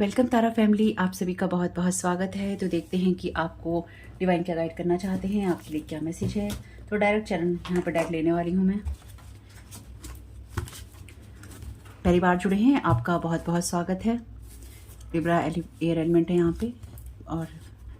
Welcome तारा family, आप सभी का बहुत बहुत स्वागत है। तो देखते हैं कि आपको डिवाइन क्या गाइड करना चाहते हैं, आपके लिए क्या मैसेज है। तो डायरेक्ट चरण यहाँ पर डेक लेने वाली हूँ मैं। पहली बार जुड़े हैं, आपका बहुत बहुत स्वागत है। लिब्रा एयर एलिमेंट है यहाँ पे, और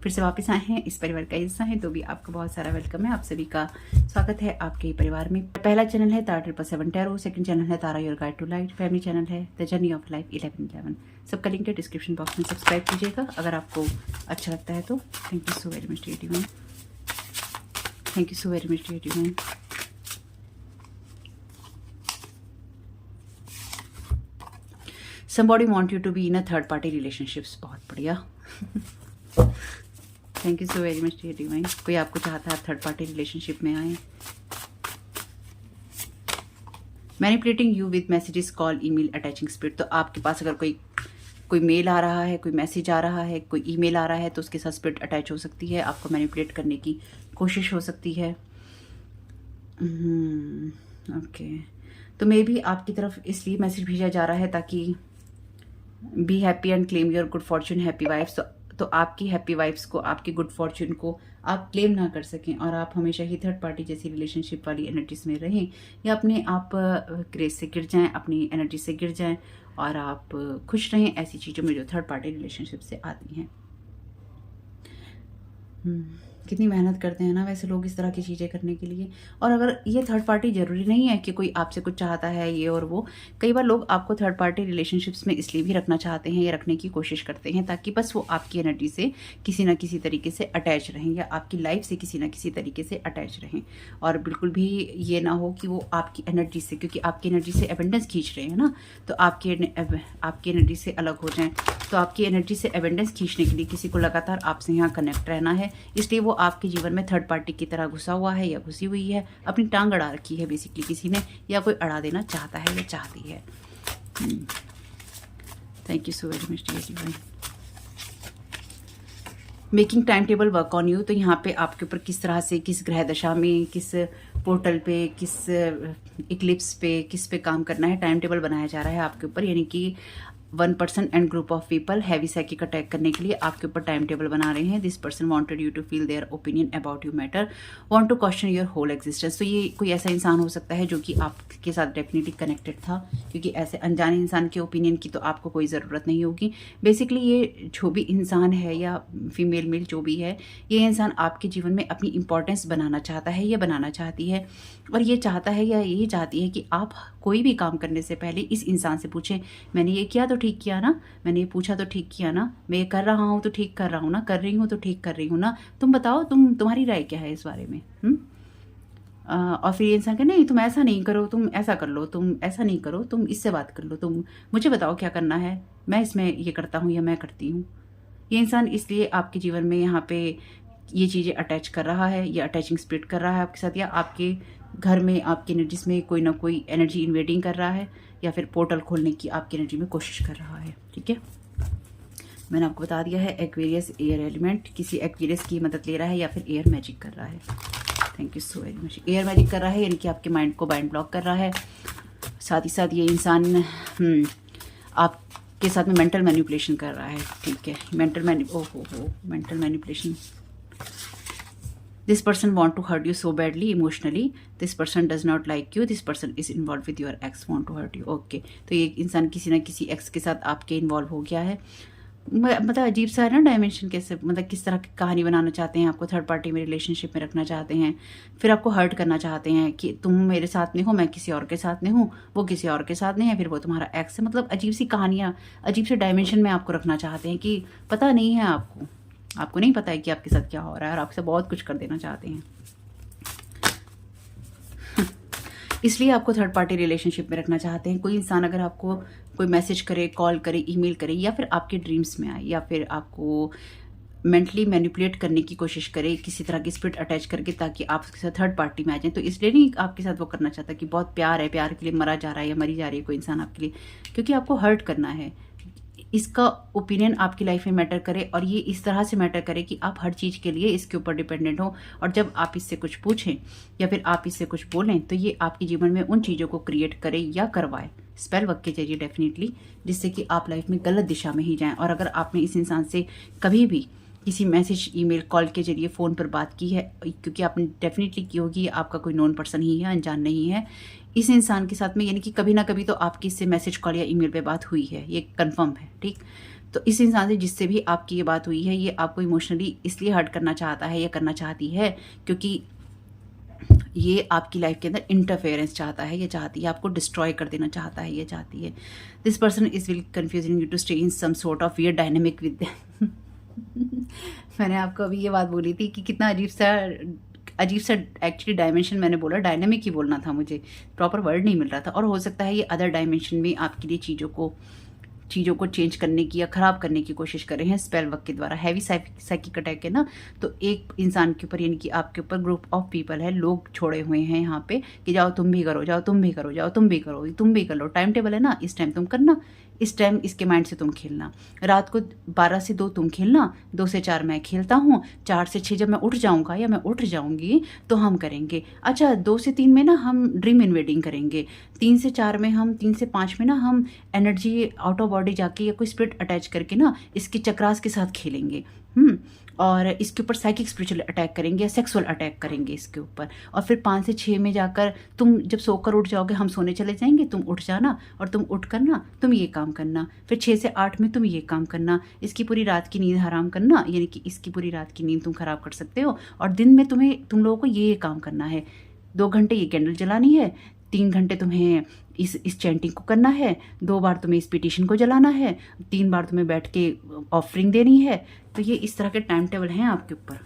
फिर से वापस आए हैं, इस परिवार का हिस्सा है, तो भी आपका बहुत सारा वेलकम है। आप सभी का स्वागत है आपके परिवार में। पहला चैनल है तारा 777 टैरो, सेकंड चैनल है Tara your guide to light, family channel है द जर्नी ऑफ लाइफ 1111। सबका लिंक है डिस्क्रिप्शन बॉक्स में, सब्सक्राइब कीजिएगा अगर आपको अच्छा लगता है तो। Thank you so very much dear divine, thank you so very much dear divine. Somebody want you to be in a third party relationships, बहुत बढ़िया। Thank you so very much dear divine. कोई आपको चाहता है आप third party relationship में आए। Manipulating you with messages, call, email, attaching spirit. तो आपके पास अगर कोई मेल आ रहा है, कोई मैसेज आ रहा है, कोई ईमेल आ रहा है, तो उसके साथ स्पिरिट अटैच हो सकती है, आपको मैनिपुलेट करने की कोशिश हो सकती है। ओके, तो मे बी आपकी तरफ इसलिए मैसेज भेजा जा रहा है ताकि be happy and claim your good fortune happy vibes. तो आपकी हैप्पी वाइफ्स को, आपकी गुड फॉर्चून को आप क्लेम ना कर सकें, और आप हमेशा ही थर्ड पार्टी जैसी रिलेशनशिप वाली एनर्जीज में रहें, या अपने आप ग्रेस से गिर जाएं, अपनी एनर्जी से गिर जाएं, और आप खुश रहें ऐसी चीज़ों में जो थर्ड पार्टी रिलेशनशिप से आती हैं। कितनी मेहनत करते हैं ना वैसे लोग इस तरह की चीज़ें करने के लिए। और अगर ये थर्ड पार्टी ज़रूरी नहीं है कि कोई आपसे कुछ चाहता है ये और वो। कई बार लोग आपको थर्ड पार्टी रिलेशनशिप्स में इसलिए भी रखना चाहते हैं या रखने की कोशिश करते हैं ताकि बस वो आपकी एनर्जी से किसी ना किसी तरीके से अटैच रहें, या आपकी लाइफ से किसी ना किसी तरीके से अटैच रहें। और बिल्कुल भी ये ना हो कि वो आपकी एनर्जी से, क्योंकि आपकी एनर्जी से एबेंडेंस खींच रहे हैं ना, तो आपकी एनर्जी से अलग हो जाएं। तो आपकी एनर्जी से एबेंडेंस खींचने के लिए किसी को लगातार आपसे यहाँ कनेक्ट रहना है, इसलिए वो आपके जीवन में थर्ड पार्टी की तरह घुसा हुआ है या घुसी हुई है, अपनी टांग अड़ा रखी है बेसिकली किसी ने, या कोई अड़ा देना चाहता है या चाहती है। Thank you so very much dear divine. Making time table work on you. तो यहाँ पे आपके ऊपर किस तरह से, किस ग्रह दशा में, किस पोर्टल पे, किस इक्लिप्स पे, किस पे काम करना है, टाइम टेबल बनाया जा रहा है आपके ऊपर। यानी कि 1 person and group of people heavy psychic attack करने के लिए आपके ऊपर टाइम टेबल बना रहे हैं। This person wanted you to feel their opinion about you matter, want to question your whole existence. तो ये कोई ऐसा इंसान हो सकता है जो कि आपके साथ डेफिनेटली कनेक्टेड था, क्योंकि ऐसे अनजाने इंसान के ओपिनियन की तो आपको कोई ज़रूरत नहीं होगी। बेसिकली ये जो भी इंसान है, या फीमेल मेल जो भी है, ये इंसान आपके जीवन में अपनी इंपॉर्टेंस बनाना चाहता है या बनाना चाहती है। और ये चाहता है या ये चाहती है कि आप कोई भी काम करने से पहले इस इंसान से पूछें, मैंने ये किया तो ठीक किया ना, मैंने ये पूछा तो ठीक किया ना, मैं ये कर रहा हूँ तो ठीक कर रहा हूँ ना, कर रही हूँ तो ठीक कर रही हूँ ना, तुम बताओ, तुम्हारी राय क्या है इस बारे में। और फिर ये इंसान कहे नहीं, तुम ऐसा नहीं करो, तुम ऐसा कर लो, तुम ऐसा नहीं करो, तुम इससे बात कर लो, तुम मुझे बताओ क्या करना है, मैं इसमें ये करता हूँ या मैं करती हूँ। ये इंसान इसलिए आपके जीवन में यहाँ पे ये चीज़ें अटैच कर रहा है, या अटैचिंग स्पिरिट कर रहा है आपके साथ, या आपके घर में, आपकी एनर्जीज में कोई ना कोई एनर्जी इन्वेडिंग कर रहा है, या फिर पोर्टल खोलने की आपकी एनर्जी में कोशिश कर रहा है। ठीक है, मैंने आपको बता दिया है। एक्वेरियस एयर एलिमेंट किसी एक्वेरियस की मदद ले रहा है या फिर एयर मैजिक कर रहा है। Thank you so very much. Air magic कर रहा है यानी कि आपके माइंड को माइंड ब्लॉक कर रहा है। साथ ही साथ ये इंसान आपके साथ में मेंटल मैनिपुलेशन कर रहा है। ठीक है, mental manipulation. This person want to hurt you so badly emotionally. This person does not like you. This person is involved with your ex, want to hurt you. Okay, तो ये इंसान किसी ना किसी एक्स के साथ आपके इन्वॉल्व हो गया है। मतलब अजीब सा है ना डायमेंशन, कैसे, मतलब किस तरह की कहानी बनाना चाहते हैं, आपको थर्ड पार्टी में रिलेशनशिप में रखना चाहते हैं, फिर आपको हर्ट करना चाहते हैं कि तुम मेरे साथ नहीं हो, मैं किसी और के साथ नहीं हूँ, वो किसी और के साथ नहीं है, फिर वो तुम्हारा एक्स है। मतलब अजीब सी कहानियाँ, अजीब से डायमेंशन में आपको रखना चाहते हैं कि पता नहीं है आपको नहीं पता है कि आपके साथ क्या हो रहा है, और आपसे बहुत कुछ कर देना चाहते हैं। इसलिए आपको थर्ड पार्टी रिलेशनशिप में रखना चाहते हैं। कोई इंसान अगर आपको कोई मैसेज करे, कॉल करे, ईमेल करे, या फिर आपके ड्रीम्स में आए, या फिर आपको मेंटली मैनिपुलेट करने की कोशिश करे किसी तरह की स्पिरिट अटैच करके, ताकि आप उसके साथ थर्ड पार्टी में आ जाए, तो इसलिए नहीं आपके साथ वो करना चाहता कि बहुत प्यार है, प्यार के लिए मरा जा रहा है या मरी जा रही है कोई इंसान आपके लिए, क्योंकि आपको हर्ट करना है। इसका ओपिनियन आपकी लाइफ में मैटर करे और ये इस तरह से मैटर करे कि आप हर चीज़ के लिए इसके ऊपर डिपेंडेंट हो। और जब आप इससे कुछ पूछें या फिर आप इससे कुछ बोलें तो ये आपके जीवन में उन चीज़ों को क्रिएट करे या करवाए स्पेल वर्क के जरिए डेफिनेटली, जिससे कि आप लाइफ में गलत दिशा में ही जाएं। और अगर आपने इस इंसान से कभी भी किसी मैसेज, ईमेल, कॉल के जरिए, फ़ोन पर बात की है, क्योंकि आपने डेफिनेटली की होगी, आपका कोई नॉन पर्सन ही है, अनजान नहीं है इस इंसान के साथ में, यानी कि कभी ना कभी तो आपकी इससे मैसेज, कॉल या ईमेल पे बात हुई है, ये कंफर्म है। ठीक, तो इस इंसान से जिससे भी आपकी ये बात हुई है, ये आपको इमोशनली इसलिए हर्ट करना चाहता है या करना चाहती है क्योंकि ये आपकी लाइफ के अंदर इंटरफेरेंस चाहता है, ये चाहती है, आपको डिस्ट्रॉय कर देना चाहता है, ये चाहती है। This person is will confusing you to stay in some sort of weird dynamic with मैंने आपको अभी ये बात बोली थी कि कितना अजीब सा एक्चुअली डायमेंशन, मैंने बोला डायनेमिक ही बोलना था, मुझे प्रॉपर वर्ड नहीं मिल रहा था। और हो सकता है ये अदर डायमेंशन में आपके लिए चीज़ों को चेंज करने की या ख़राब करने की कोशिश कर रहे हैं स्पेल वर्क के द्वारा। हैवी साइकिक अटैक है ना, तो एक इंसान के ऊपर, यानी कि आपके ऊपर ग्रुप ऑफ पीपल है, लोग छोड़े हुए हैं यहाँ पे कि जाओ तुम भी करो, जाओ तुम भी करो, जाओ तुम भी करो, तुम भी कर लो, टाइम टेबल है ना, इस टाइम तुम करना, इस टाइम इसके माइंड से तुम खेलना, रात को 12 से 2 तुम खेलना, 2 से 4 मैं खेलता हूँ, 4 से 6 जब मैं उठ जाऊँगा या मैं उठ जाऊँगी तो हम करेंगे। अच्छा 2 से 3 में ना हम ड्रीम इन्वेडिंग करेंगे, 3 से 4 में हम, 3 से 5 में ना हम एनर्जी आउट ऑफ बॉडी जाके या कोई स्पिरिट अटैच करके ना इसके चक्रास के साथ खेलेंगे। और इसके ऊपर साइकिक स्पिरिचुअल अटैक करेंगे या सेक्सुअल अटैक करेंगे इसके ऊपर। और फिर 5 से 6 में जाकर तुम जब सोकर उठ जाओगे, हम सोने चले जाएंगे, तुम उठ जाना और तुम उठ करना, तुम ये काम करना। फिर 6 से 8 में तुम ये काम करना, इसकी पूरी रात की नींद हराम करना, यानी कि इसकी पूरी रात की नींद तुम खराब कर सकते हो। और दिन में तुम लोगों को ये काम करना है, 2 घंटे ये कैंडल जलानी है, 3 घंटे तुम्हें इस चैंटिंग को करना है, 2 बार तुम्हें इस पिटिशन को जलाना है, 3 बार तुम्हें बैठ के ऑफरिंग देनी है। तो ये इस तरह के टाइम टेबल हैं आपके ऊपर।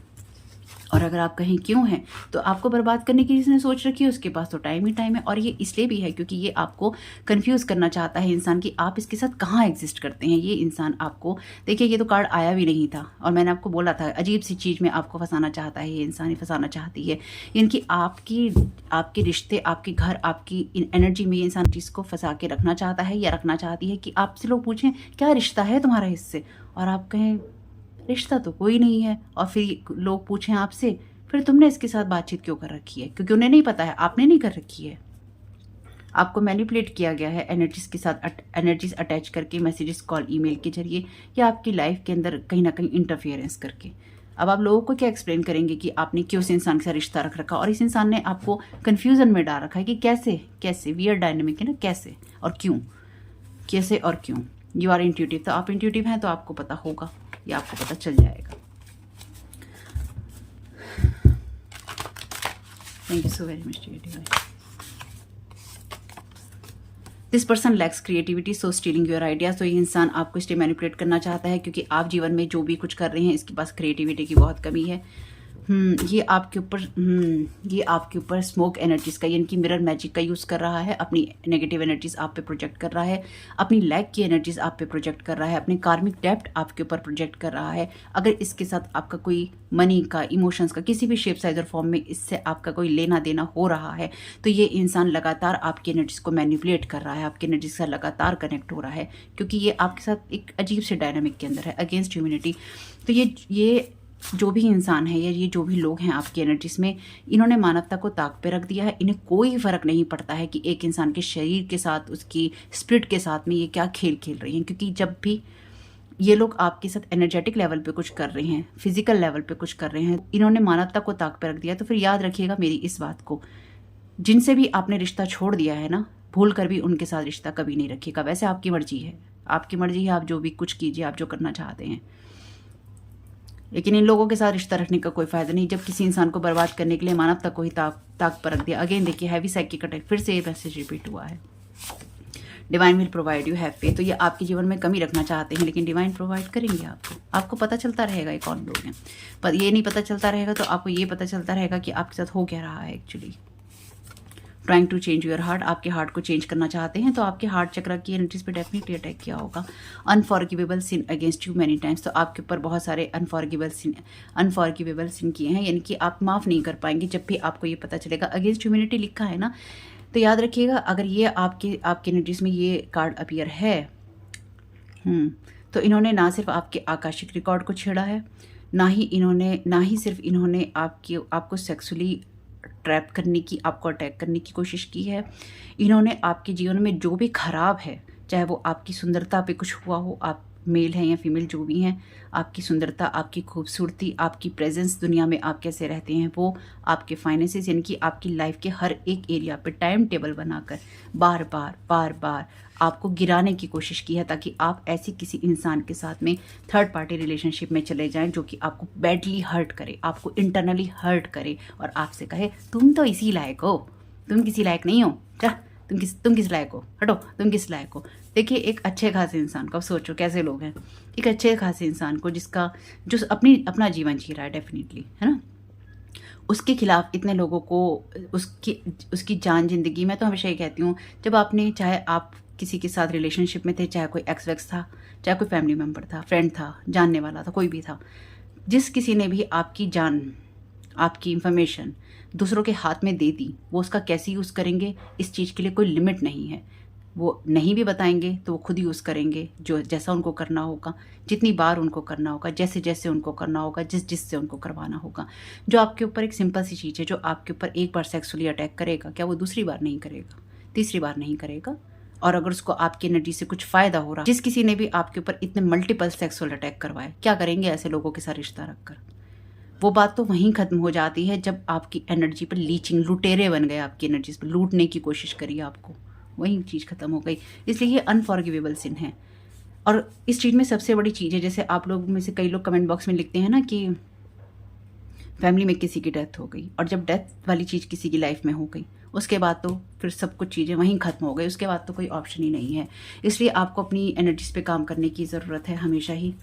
और अगर आप कहीं क्यों हैं तो आपको बर्बाद करने की जिसने सोच रखी है उसके पास तो टाइम ही टाइम है। और ये इसलिए भी है क्योंकि ये आपको कंफ्यूज करना चाहता है इंसान कि आप इसके साथ कहाँ एग्जिस्ट करते हैं। ये इंसान आपको, देखिए ये तो कार्ड आया भी नहीं था और मैंने आपको बोला था अजीब सी चीज़ में आपको फंसाना चाहता है, ये इंसान ही फंसाना चाहती है। यानी आपके रिश्ते, आपके घर, आपकी एनर्जी में ये इंसान चीज़ को फंसा के रखना चाहता है या रखना चाहती है कि आपसे लोग पूछें क्या रिश्ता है तुम्हारा इससे, और आप कहें रिश्ता तो कोई नहीं है। और फिर लोग पूछें आपसे फिर तुमने इसके साथ बातचीत क्यों कर रखी है, क्योंकि उन्हें नहीं पता है, आपने नहीं कर रखी है, आपको मैनिपुलेट किया गया है एनर्जीज के साथ, एनर्जीज अटैच करके, मैसेजेस, कॉल, ईमेल के जरिए, या आपकी लाइफ के अंदर कहीं ना कहीं इंटरफियरेंस करके। अब आप लोगों को क्या एक्सप्लेन करेंगे कि आपने क्यों उस इंसान के साथ रिश्ता रख रखा, और इस इंसान ने आपको कन्फ्यूजन में डाल रखा है कि कैसे वियर्ड डायनेमिक है ना, कैसे और क्यों, कैसे और क्यों। यू आर इंट्यूटिव, तो आप इंट्यूटिव हैं तो आपको पता होगा, या आपको पता चल जाएगा। Thank you so very much dear. This person lacks creativity so stealing your ideas. तो ये इंसान आपको इसलिए मैनिपुलेट करना चाहता है क्योंकि आप जीवन में जो भी कुछ कर रहे हैं इसके पास क्रिएटिविटी की बहुत कमी है। ये आपके ऊपर स्मोक एनर्जीज का, यानी कि मिरर मैजिक का यूज़ कर रहा है, अपनी नेगेटिव एनर्जीज आप पे प्रोजेक्ट कर रहा है, अपनी लैक की एनर्जीज आप पे प्रोजेक्ट कर रहा है, अपने कार्मिक डेप्ट आपके ऊपर प्रोजेक्ट कर रहा है। अगर इसके साथ आपका कोई मनी का, इमोशंस का, किसी भी शेप, साइज और फॉर्म में इससे आपका कोई लेना देना हो रहा है तो ये इंसान लगातार आपकी एनर्जीज को मैनिपुलेट कर रहा है, आपकी एनर्जी से लगातार कनेक्ट हो रहा है क्योंकि ये आपके साथ एक अजीब से डायनामिक के अंदर है, अगेंस्ट ह्यूमैनिटी। तो ये जो भी इंसान है या ये जो भी लोग हैं आपकी एनर्जीज में, इन्होंने मानवता को ताक पे रख दिया है। इन्हें कोई फर्क नहीं पड़ता है कि एक इंसान के शरीर के साथ, उसकी स्पिरिट के साथ में ये क्या खेल खेल रही हैं, क्योंकि जब भी ये लोग आपके साथ एनर्जेटिक लेवल पे कुछ कर रहे हैं, फिजिकल लेवल पे कुछ कर रहे हैं, इन्होंने मानवता को ताक पे रख दिया। तो फिर याद रखिएगा मेरी इस बात को, जिनसे भी आपने रिश्ता छोड़ दिया है ना, भूल कर भी उनके साथ रिश्ता कभी नहीं रखिएगा। वैसे आपकी मर्जी है, आप जो भी कुछ कीजिए, आप जो करना चाहते हैं, लेकिन इन लोगों के साथ रिश्ता रखने का कोई फायदा नहीं जब किसी इंसान को बर्बाद करने के लिए मानवता को ही ताक पर रख दिया। अगेन देखिए हैवी साइकिक अटैक, फिर से ये मैसेज रिपीट हुआ है। Divine will provide you have faith. तो ये आपके जीवन में कमी रखना चाहते हैं लेकिन डिवाइन प्रोवाइड करेंगे आपको पता चलता रहेगा ये कौन लोग हैं। पर ये नहीं पता चलता रहेगा तो आपको ये पता चलता रहेगा कि आपके साथ हो क्या रहा है actually. Trying to change your heart, आपके हार्ट को चेंज करना चाहते हैं तो आपके हार्ट चक्र की एनर्जीज पे डेफिनेटली अटैक किया होगा। Unforgivable sin against you many times, तो आपके ऊपर बहुत सारे अनफॉरगिवेबल सिन किए हैं, यानी कि आप माफ़ नहीं कर पाएंगे जब भी आपको ये पता चलेगा। अगेंस्ट ह्यूमैनिटी लिखा है ना, तो याद रखिएगा अगर ये आपके एनर्जीज में ये कार्ड अपीयर है तो इन्होंने ना सिर्फ आपके आकाशिक रिकॉर्ड को छेड़ा है, ना ही सिर्फ इन्होंने आपको सेक्सुअली ट्रैप करने की, आपको अटैक करने की कोशिश की है। इन्होंने आपके जीवन में जो भी खराब है, चाहे वो आपकी सुंदरता पे कुछ हुआ हो, आप मेल हैं या फीमेल जो भी हैं, आपकी सुंदरता, आपकी खूबसूरती, आपकी प्रेजेंस दुनिया में, आप कैसे रहते हैं, वो आपके फाइनेंसेस, यानी कि आपकी लाइफ के हर एक एरिया पे टाइम टेबल बनाकर बार बार आपको गिराने की कोशिश की है, ताकि आप ऐसी किसी इंसान के साथ में थर्ड पार्टी रिलेशनशिप में चले जाएं जो कि आपको बैडली हर्ट करे, आपको इंटरनली हर्ट करे और आपसे कहे तुम तो इसी लायक हो, तुम किसी लायक नहीं हो, क्या तुम किस लायक हो, हटो, तुम किस लायक हो। देखिए, एक अच्छे खासे इंसान को, अब सोचो कैसे लोग हैं, एक अच्छे खासे इंसान को जो अपना जीवन जी रहा है डेफिनेटली, है ना, उसके खिलाफ इतने लोगों को उसकी जान जिंदगी, मैं तो हमेशा ये कहती हूँ, जब आपने, चाहे आप किसी के साथ रिलेशनशिप में थे, चाहे कोई एक्स वैक्स था, चाहे कोई फैमिली मेम्बर था, फ्रेंड था, जानने वाला था, कोई भी था, जिस किसी ने भी आपकी जान, आपकी इंफॉर्मेशन दूसरों के हाथ में दे दी, वो उसका कैसे यूज़ करेंगे, इस चीज़ के लिए कोई लिमिट नहीं है। वो नहीं भी बताएंगे तो वो खुद यूज़ करेंगे, जो जैसा उनको करना होगा, जितनी बार उनको करना होगा, जैसे जैसे उनको करना होगा, जिससे उनको करवाना होगा। जो आपके ऊपर, एक सिंपल सी चीज़ है, जो आपके ऊपर एक बार सेक्सुअली अटैक करेगा, क्या वो दूसरी बार नहीं करेगा, तीसरी बार नहीं करेगा? और अगर उसको आपकी एनर्जी से कुछ फ़ायदा हो रहा, जिस किसी ने भी आपके ऊपर इतने मल्टीपल सेक्सुअल अटैक करवाए, क्या करेंगे ऐसे लोगों के साथ रिश्ता रखकर? वो बात तो वहीं ख़त्म हो जाती है जब आपकी एनर्जी पर लीचिंग, लुटेरे बन गए, आपकी एनर्जी पर लूटने की कोशिश करी आपको, वही चीज़ ख़त्म हो गई। इसलिए ये अनफॉरगिवेबल सिन है। और इस चीज़ में सबसे बड़ी चीज़ है, जैसे आप लोग में से कई लोग कमेंट बॉक्स में लिखते हैं ना कि फैमिली में किसी की डेथ हो गई, और जब डेथ वाली चीज़ किसी की लाइफ में हो गई, उसके बाद तो फिर सब कुछ चीज़ें वहीं ख़त्म हो गई, उसके बाद तो कोई ऑप्शन ही नहीं है। इसलिए आपको अपनी एनर्जीज़ पे काम करने की ज़रूरत है हमेशा ही,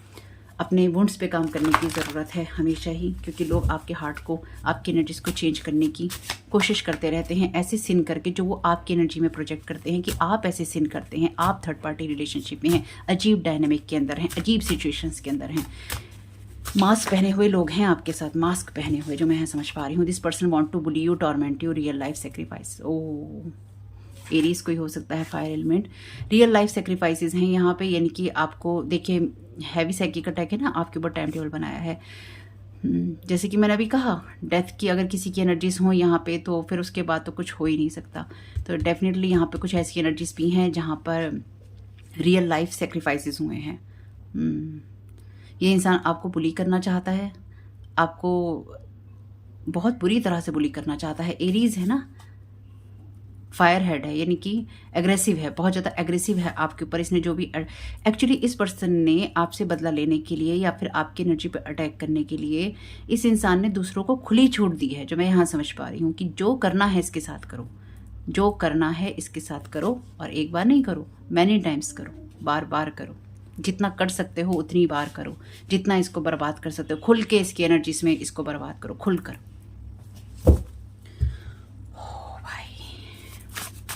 अपने वुंड्स पे काम करने की ज़रूरत है हमेशा ही, क्योंकि लोग आपके हार्ट को, आपकी एनर्जीज़ को चेंज करने की कोशिश करते रहते हैं, ऐसे सिन करके जो वो आपकी एनर्जी में प्रोजेक्ट करते हैं कि आप ऐसे सिन करते हैं, आप थर्ड पार्टी रिलेशनशिप में हैं, अजीब डायनामिक के अंदर हैं, अजीब सिचुएशंस के अंदर हैं, मास्क पहने हुए लोग हैं आपके साथ, मास्क पहने हुए, जो मैं समझ पा रही हूँ। This person want to bully you, torment you, real life sacrifice. Oh, Aries कोई हो सकता है, fire element, real life sacrifices हैं यहाँ पे, यानी कि आपको, देखिए, हैवी साइकिक अटैक है ना, आपके ऊपर टाइम टेबल बनाया है। जैसे कि मैंने अभी कहा, डेथ की अगर किसी की एनर्जीज हों यहाँ पे, तो फिर उसके बाद तो कुछ हो ही नहीं सकता। तो डेफिनेटली यहाँ पे कुछ ऐसी एनर्जीज भी हैं जहाँ पर रियल लाइफ सेक्रीफाइसेस हुए हैं। ये इंसान आपको बुली करना चाहता है, आपको बहुत बुरी तरह से बुली करना चाहता है। एरीज है ना, फायर हेड है, यानी कि एग्रेसिव है, बहुत ज़्यादा एग्रेसिव है आपके ऊपर। इसने जो भी, एक्चुअली इस पर्सन ने आपसे बदला लेने के लिए या फिर आपकी एनर्जी पर अटैक करने के लिए, इस इंसान ने दूसरों को खुली छूट दी है, जो मैं यहाँ समझ पा रही हूँ कि जो करना है इसके साथ करो, जो करना है इसके साथ करो, और एक बार नहीं करो, मैनी टाइम्स करो, बार बार करो, जितना कर सकते हो उतनी बार करो, जितना इसको बर्बाद कर सकते हो, खुल के इसकी एनर्जीज में इसको बर्बाद करो, खुल कर।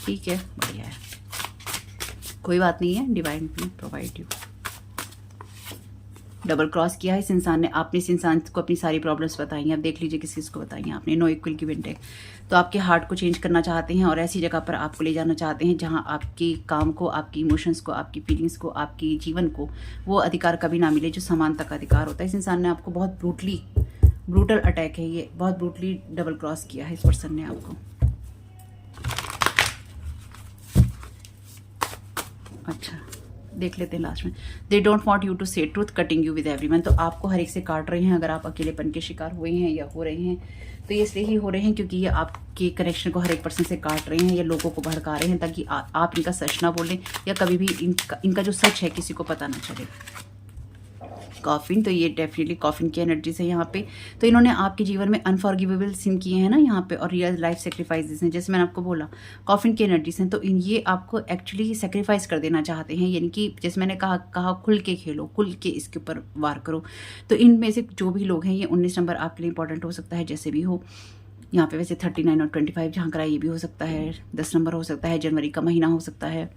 ठीक है, बढ़िया है, कोई बात नहीं है, divine will provide you. Double cross किया है इस इंसान ने, आपने इस इंसान को अपनी सारी प्रॉब्लम्स बताई हैं। अब देख लीजिए किस को बताई हैं आपने, no equal give and take. तो आपके हार्ट को चेंज करना चाहते हैं और ऐसी जगह पर आपको ले जाना चाहते हैं जहां आपके काम को, आपकी इमोशंस को, आपकी फीलिंग्स को, आपकी जीवन को वो अधिकार कभी ना मिले जो समानता का अधिकार होता है। इस इंसान ने आपको बहुत ब्रूटल अटैक है ये, बहुत ब्रूटली डबल क्रॉस किया है इस पर्सन ने आपको। अच्छा, देख लेते हैं लास्ट में। They don't want you to say truth, cutting you with everyone. तो आपको हर एक से काट रहे हैं, अगर आप अकेलेपन के शिकार हुए हैं या हो रहे हैं तो ये इसलिए ही हो रहे हैं क्योंकि ये आपके कनेक्शन को हर एक पर्सन से काट रहे हैं, या लोगों को भड़का रहे हैं ताकि आप इनका सच ना बोलें, या कभी भी इनका जो सच है किसी को पता ना चले। कॉफिन, तो ये डेफिनेटली कॉफिन की एनर्जीज है यहाँ पे। तो इन्होंने आपके जीवन में अनफॉरगिवेबल सिन किए हैं ना यहाँ पे, और रियल लाइफ सेक्रीफाइसेस हैं, जैसे मैंने आपको बोला कॉफिन की एनर्जीज हैं। तो ये आपको एक्चुअली सेक्रीफाइस कर देना चाहते हैं, यानी कि जैसे मैंने कहा खुल के खेलो, खुल के इसके ऊपर वार करो। तो इनमें से जो भी लोग हैं, ये 19 नंबर आपके लिए इंपॉर्टेंट हो सकता है, जैसे भी हो यहाँ पे। वैसे 39 और 25 जहाँ करा, ये भी हो सकता है, 10 नंबर हो सकता है, जनवरी का महीना हो सकता है,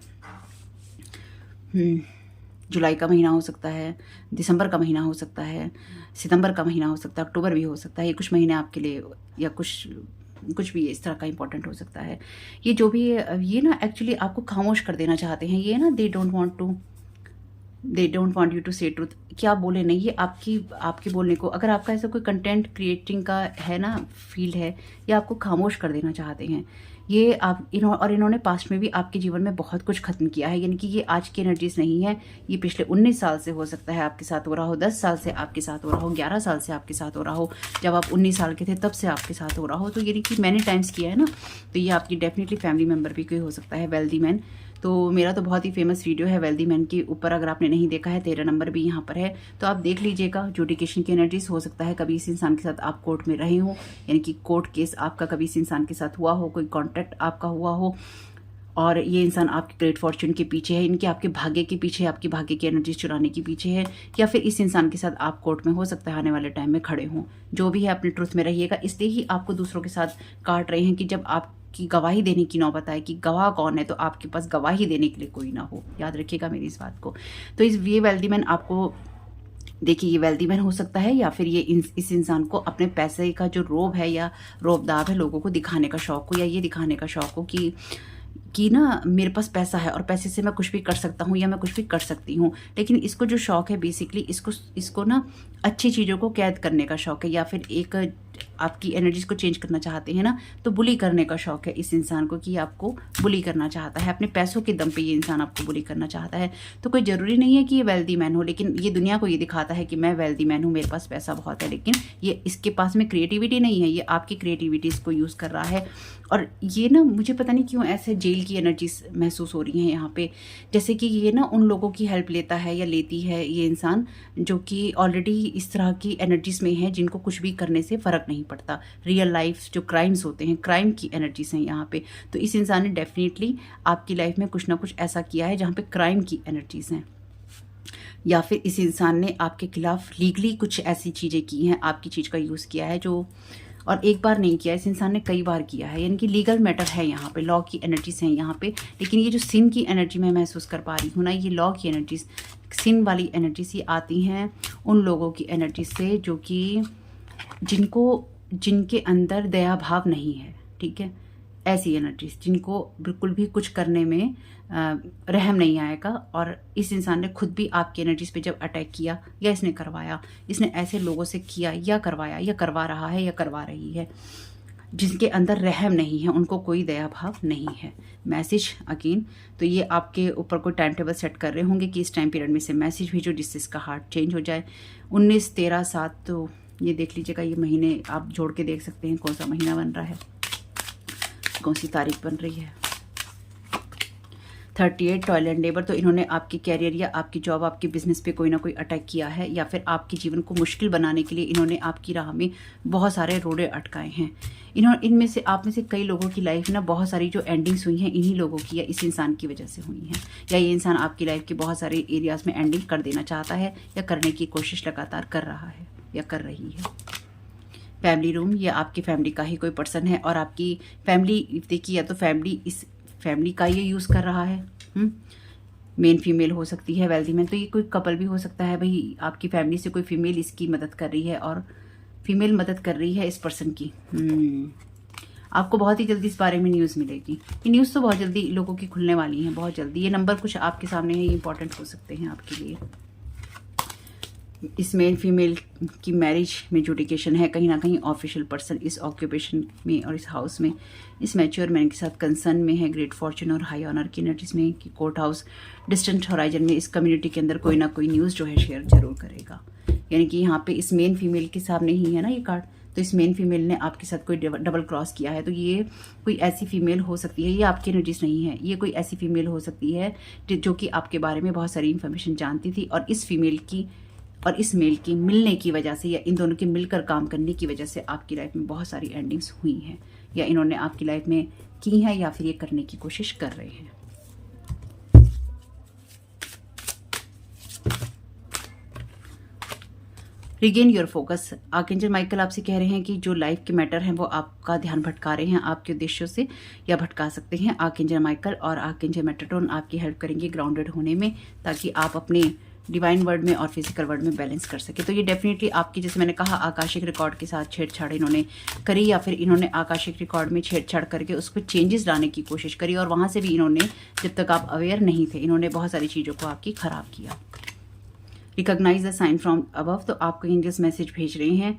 जुलाई का महीना हो सकता है, दिसंबर का महीना हो सकता है, सितंबर का महीना हो सकता है, अक्टूबर भी हो सकता है। ये कुछ महीने आपके लिए, या कुछ भी इस तरह का इंपॉर्टेंट हो सकता है। ये जो भी ये ना एक्चुअली आपको खामोश कर देना चाहते हैं, ये ना they don't want to they don't want you to say truth, क्या बोले नहीं, ये आपके बोलने को, अगर आपका ऐसा कोई कंटेंट क्रिएटिंग का है ना फील्ड है, या आपको खामोश कर देना चाहते हैं, ये इन्होंने पास्ट में भी आपके जीवन में बहुत कुछ खत्म किया है। यानी कि ये आज की एनर्जीज नहीं है, ये पिछले 19 साल से हो सकता है आपके साथ हो रहा हो, 10 साल से आपके साथ हो रहा हो, 11 साल से आपके साथ हो रहा हो, जब आप 19 साल के थे तब से आपके साथ हो रहा हो। तो यानी कि मैंने टाइम्स किया है ना, तो ये आपकी डेफिनेटली फैमिली मेम्बर भी कोई हो सकता है, वेल्दी मैन। तो मेरा तो बहुत ही फेमस वीडियो है वेल्दी मैन के ऊपर, अगर आपने नहीं देखा है 13 नंबर भी यहाँ पर है, तो आप देख लीजिएगा। जुडिकेशन की एनर्जीज हो सकता है कभी इस इंसान के साथ आप कोर्ट में रहे हो, यानी कि कोर्ट केस आपका कभी इस इंसान के साथ हुआ हो, कोई कॉन्ट्रैक्ट आपका हुआ हो, और ये इंसान आपके ग्रेट फॉर्च्यून के पीछे है, इनके आपके भाग्य के पीछे, आपकी भाग्य की एनर्जीज चुराने के पीछे है, या फिर इस इंसान के साथ आप कोर्ट में हो सकता है आने वाले टाइम में खड़े हों। जो भी है अपने ट्रुथ में रहिएगा, इसलिए ही आपको दूसरों के साथ काट रहे हैं कि जब आपकी गवाही देने की नौबत आए कि गवाह कौन है, तो आपके पास गवाही देने के लिए कोई ना हो। याद रखिएगा मेरी इस बात को। तो ये वेल्दी मैन आपको देखिए, ये वेल्दी मैन हो सकता है, या फिर ये इस इंसान को अपने पैसे का जो रोब है या रोबदाब है, लोगों को दिखाने का शौक हो, या ये दिखाने का शौक हो कि ना मेरे पास पैसा है और पैसे से मैं कुछ भी कर सकता हूँ या मैं कुछ भी कर सकती हूँ। लेकिन इसको जो शौक है बेसिकली, इसको ना अच्छी चीज़ों को कैद करने का शौक है, या फिर एक आपकी एनर्जीज को चेंज करना चाहते हैं ना, तो बुली करने का शौक है इस इंसान को, कि आपको बुली करना चाहता है, अपने पैसों के दम पे ये इंसान आपको बुली करना चाहता है। तो कोई ज़रूरी नहीं है कि ये वेल्दी मैन हो, लेकिन ये दुनिया को ये दिखाता है कि मैं वेल्दी मैन हूँ, मेरे पास पैसा बहुत है, लेकिन ये इसके पास में क्रिएटिविटी नहीं है, ये आपकी क्रिएटिविटीज़ को यूज़ कर रहा है। और ये ना मुझे पता नहीं क्यों ऐसे जेल की एनर्जीज महसूस हो रही हैं यहाँ पे, जैसे कि ये ना उन लोगों की हेल्प लेता है या लेती है ये इंसान जो कि ऑलरेडी इस तरह की एनर्जीज में है, जिनको कुछ भी करने से फ़र्क नहीं पड़ता। रियल लाइफ जो क्राइम्स होते हैं, क्राइम की एनर्जीज हैं यहाँ पे। तो इस इंसान ने डेफिनेटली आपकी लाइफ में कुछ ना कुछ ऐसा किया है जहाँ पे क्राइम की एनर्जीज हैं, या फिर इस इंसान ने आपके खिलाफ लीगली कुछ ऐसी चीज़ें की हैं, आपकी चीज़ का यूज़ किया है जो, और एक बार नहीं किया, इस इंसान ने कई बार किया है। यानी कि लीगल मैटर है यहाँ पे, लॉ की एनर्जीज हैं यहाँ पे। लेकिन ये जो सिन की एनर्जी मैं महसूस कर पा रही हूँ ना, ये लॉ की एनर्जीज, सिन वाली एनर्जीज ये आती हैं उन लोगों की एनर्जीज से जो कि जिनके अंदर दया भाव नहीं है, ठीक है, ऐसी एनर्जीज जिनको बिल्कुल भी कुछ करने में रहम नहीं आएगा। और इस इंसान ने खुद भी आपकी एनर्जीज पे जब अटैक किया या इसने करवाया, इसने ऐसे लोगों से किया या करवाया या करवा रहा है या करवा रही है, जिनके अंदर रहम नहीं है, उनको कोई दया भाव नहीं है। मैसेज अगेन, तो ये आपके ऊपर कोई टाइम टेबल सेट कर रहे होंगे कि इस टाइम पीरियड में से मैसेज भेजो जिससे इसका हार्ट चेंज हो जाए। 19, 13, 7, तो ये देख लीजिएगा, ये महीने आप जोड़ के देख सकते हैं कौन सा महीना बन रहा है, कौन सी तारीख बन रही है। 38 टॉयलेट लेबर, तो इन्होंने आपके कैरियर या आपकी जॉब, आपके बिजनेस पे कोई ना कोई अटैक किया है, या फिर आपके जीवन को मुश्किल बनाने के लिए इन्होंने आपकी राह में बहुत सारे रोड़े अटकाए हैं। इनमें से आप में से कई लोगों की लाइफ में ना बहुत सारी जो एंडिंग्स हुई हैं इन्हीं लोगों की या इस इंसान की वजह से हुई हैं, या ये इंसान आपकी लाइफ के बहुत सारे एरियाज में एंडिंग कर देना चाहता है या करने की कोशिश लगातार कर रहा है या कर रही है। फैमिली रूम, ये आपकी फैमिली का ही कोई पर्सन है, और आपकी फैमिली देखिए, या तो फैमिली इस फैमिली का ये यूज़ कर रहा है, मेन फीमेल हो सकती है वेल्दी मैन, तो ये कोई कपल भी हो सकता है, भाई आपकी फैमिली से कोई फीमेल इसकी मदद कर रही है और फीमेल मदद कर रही है इस पर्सन की। आपको बहुत ही जल्दी इस बारे में न्यूज़ मिलेगी, ये न्यूज़ तो बहुत जल्दी लोगों की खुलने वाली है, बहुत जल्दी। ये नंबर कुछ आपके सामने है, ये इंपॉर्टेंट हो सकते हैं आपके लिए। इस मेल फीमेल की मैरिज में जुडिकेशन है, कहीं ना कहीं ऑफिशियल पर्सन इस ऑक्यूपेशन में और इस हाउस में इस मैच्योर मैन के साथ कंसर्न में है, ग्रेट फॉर्च्यून और हाई ऑनर की एनर्जीज में, कि कोर्ट हाउस, डिस्टेंट होराइजन में इस कम्युनिटी के अंदर कोई ना कोई न्यूज़ जो है शेयर जरूर करेगा। यानी कि यहाँ पे इस मेन फीमेल के सामने ही है ना ये कार्ड, तो इस मेन फीमेल ने आपके साथ कोई डबल क्रॉस किया है, तो ये कोई ऐसी फीमेल हो सकती है, ये आपकी एनर्जीज नहीं है, ये कोई ऐसी फीमेल हो सकती है जो कि आपके बारे में बहुत सारी इन्फॉर्मेशन जानती थी, और इस फीमेल की और इस मेल की मिलने की वजह से या इन दोनों के मिलकर काम करने की वजह से आपकी लाइफ में बहुत सारी एंडिंग्स हुई हैं, या इन्होंने आपकी लाइफ में की हैं या फिर ये करने की कोशिश कर रहे हैं। Regain your focus, archangel Michael आपसे कह रहे हैं कि जो लाइफ के मैटर हैं वो आपका ध्यान भटका रहे हैं आपके उद्देश्यों से या भटका सकते हैं। आर्कएंजल माइकल और आर्कएंजल मेटाट्रॉन आपकी हेल्प करेंगे ग्राउंडेड होने में, ताकि आप अपने डिवाइन वर्ल्ड में और फिजिकल वर्ल्ड में बैलेंस कर सके। तो ये डेफिनेटली आपकी, जैसे मैंने कहा, आकाशिक रिकॉर्ड के साथ छेड़छाड़ इन्होंने करी, या फिर इन्होंने आकाशिक रिकॉर्ड में छेड़छाड़ करके उस पर चेंजेस लाने की कोशिश करी, और वहाँ से भी इन्होंने, जब तक आप अवेयर नहीं थे, इन्होंने बहुत सारी चीज़ों को आपकी ख़राब किया। Recognise the sign from above, तो आपको एंजल्स मैसेज भेज रहे हैं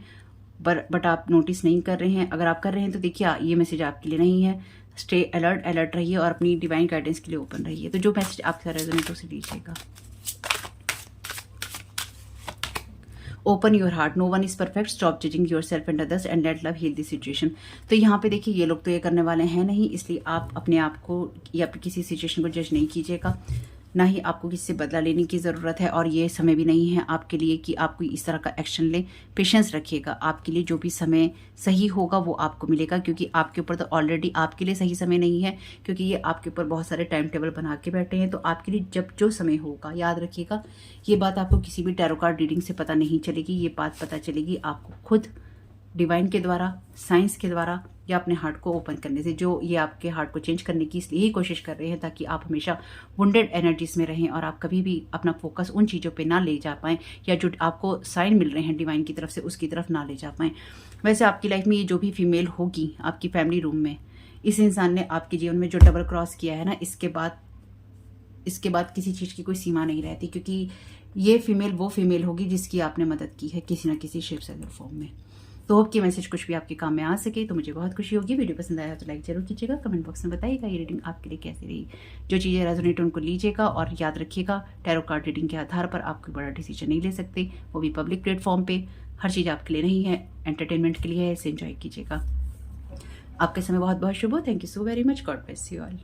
बट आप नोटिस नहीं कर रहे हैं। अगर आप कर रहे हैं तो देखिए ये मैसेज आपके लिए नहीं है। स्टे अलर्ट रहिए और अपनी डिवाइन गाइडेंस के लिए ओपन रहिए। तो जो मैसेज आपके साथ रेजोनेट उसे लीजिएगा। Open your heart, no one is perfect, stop judging yourself and others and let love heal this situation. तो यहाँ पे देखिए ये लोग तो ये करने वाले हैं नहीं, इसलिए आप अपने आप को या किसी सिचुएशन को जज नहीं कीजिएगा, ना ही आपको किसी से बदला लेने की ज़रूरत है। और ये समय भी नहीं है आपके लिए कि आप कोई इस तरह का एक्शन लें। पेशेंस रखिएगा, आपके लिए जो भी समय सही होगा वो आपको मिलेगा, क्योंकि आपके ऊपर तो ऑलरेडी आपके लिए सही समय नहीं है, क्योंकि ये आपके ऊपर बहुत सारे टाइम टेबल बना के बैठे हैं। तो आपके लिए जब जो समय होगा, याद रखिएगा ये बात आपको किसी भी टैरो कार्ड रीडिंग से पता नहीं चलेगी, ये बात पता चलेगी आपको खुद डिवाइन के द्वारा, साइंस के द्वारा, या अपने हार्ट को ओपन करने से। जो ये आपके हार्ट को चेंज करने की इसलिए ही कोशिश कर रहे हैं ताकि आप हमेशा वुंडेड एनर्जीज में रहें और आप कभी भी अपना फोकस उन चीज़ों पे ना ले जा पाएं, या जो आपको साइन मिल रहे हैं डिवाइन की तरफ से उसकी तरफ ना ले जा पाएं। वैसे आपकी लाइफ में ये जो भी फीमेल होगी आपकी फैमिली रूम में, इस इंसान ने आपके जीवन में जो डबल क्रॉस किया है ना, इसके बाद किसी चीज़ की कोई सीमा नहीं रहती, क्योंकि ये फीमेल वो फीमेल होगी जिसकी आपने मदद की है किसी ना किसी शेप से फॉर्म में। तो होप कि मैसेज कुछ भी आपके काम में आ सके, तो मुझे बहुत खुशी होगी। वीडियो पसंद आया तो लाइक जरूर कीजिएगा, कमेंट बॉक्स में बताइएगा ये रीडिंग आपके लिए कैसी रही। जो चीज़ें रेजोनेट उनको लीजिएगा और याद रखिएगा टैरो कार्ड रीडिंग के आधार पर आप कोई बड़ा डिसीजन नहीं ले सकते, वो भी पब्लिक प्लेटफॉर्म पे। हर चीज़ आपके लिए नहीं है, एंटरटेनमेंट के लिए है, इसे एंजॉय कीजिएगा। आपके समय बहुत बहुत शुभ हो। Thank you so very much. God bless you all.